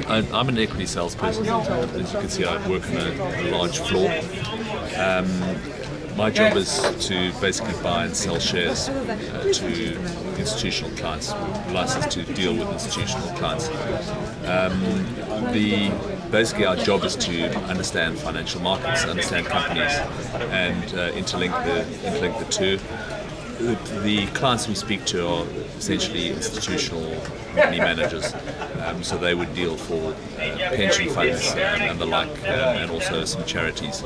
I'm an equity salesperson. As you can see, I work on a large floor. My job is to basically buy and sell shares to institutional clients. We're licensed to deal with institutional clients. Basically, our job is to understand financial markets, understand companies, and interlink the two. The clients we speak to are essentially institutional money managers, so they would deal for pension funds and the like, and also some charities.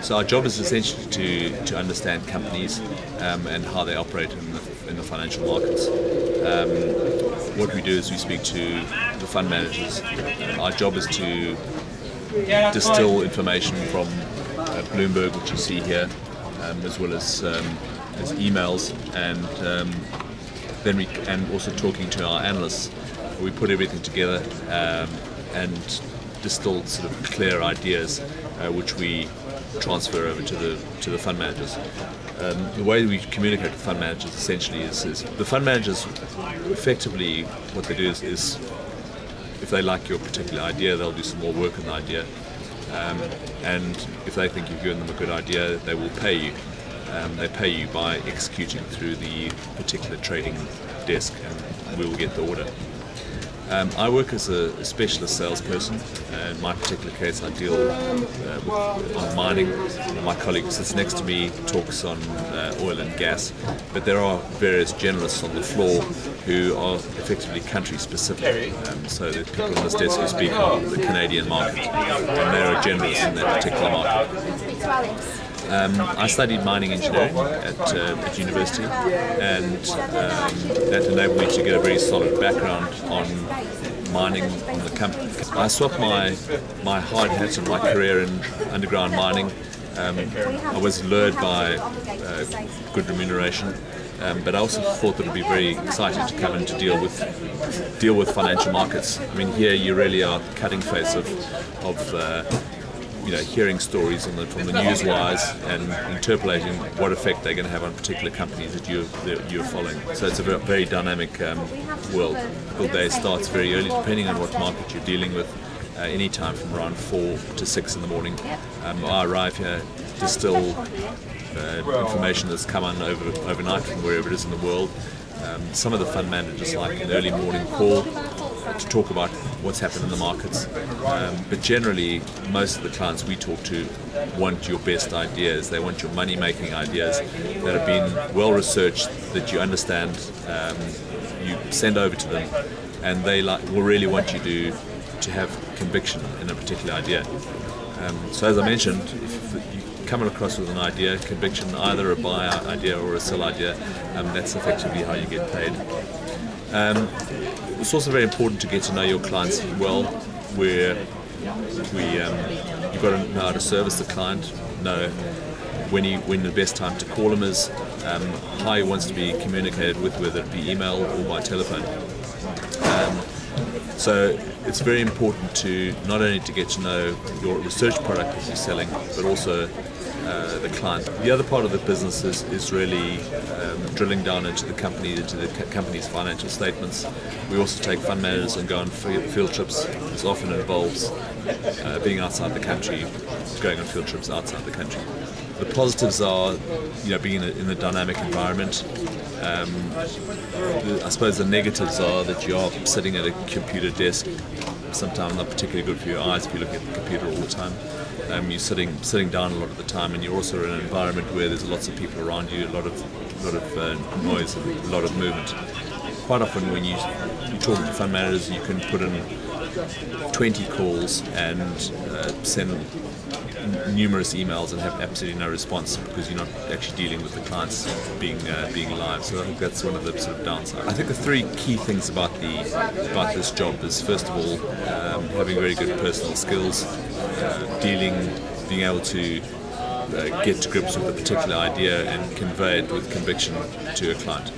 So our job is essentially to understand companies and how they operate in the financial markets. What we do is we speak to the fund managers. Our job is to distill information from Bloomberg, which you see here, as well as emails, and then also talking to our analysts. We put everything together and distill sort of clear ideas, which we transfer over to the fund managers. The way we communicate with fund managers essentially is the fund managers effectively what they do is if they like your particular idea, they'll do some more work on the idea, and if they think you've given them a good idea, they will pay you. They pay you by executing through the particular trading desk, and we will get the order. I work as a specialist salesperson. In my particular case, I deal on mining. My colleague who sits next to me talks on oil and gas, but there are various generalists on the floor who are effectively country specific. So the people on this desk who speak of the Canadian market, and they're a generalist in that particular market. I studied mining engineering at university, and that enabled me to get a very solid background on mining on the company. I swapped my hard hat and my career in underground mining. I was lured by good remuneration, but I also thought that it would be very exciting to come in to deal with financial markets. I mean, here you really are the cutting face of hearing stories from the news wires and interpolating what effect they're going to have on particular companies that you're following. So it's a very dynamic world. The day starts very early, depending on what market you're dealing with. Any time from around 4 to 6 in the morning. I arrive here, distill information that's come on overnight from wherever it is in the world. Some of the fund managers like an early morning call to talk about what's happened in the markets, but generally most of the clients we talk to want your best ideas. They want your money-making ideas that have been well researched, that you understand, you send over to them, and they will really want you to have conviction in a particular idea. So as I mentioned, if you come across with an idea, conviction, either a buy idea or a sell idea, that's effectively how you get paid. It's also very important to get to know your clients well, where you've got to know how to service the client, know when the best time to call him is, how he wants to be communicated with, whether it be email or by telephone. So it's very important to not only to get to know your research product that you're selling, but also the client. The other part of the business is really drilling down into the company's financial statements. We also take fund managers and go on field trips. This often involves being outside the country, going on field trips outside the country. The positives are, being in a dynamic environment. I suppose the negatives are that you are sitting at a computer desk, sometimes not particularly good for your eyes if you're looking at the computer all the time. You're sitting down a lot of the time, and you're also in an environment where there's lots of people around you, a lot of noise, and a lot of movement. Quite often when you're talking to fund managers, you can put in 20 calls and send numerous emails and have absolutely no response because you're not actually dealing with the clients being live. So I think that's one of the sort of downsides. I think the three key things about this job is, first of all, having very good personal skills, being able to get to grips with a particular idea and convey it with conviction to a client.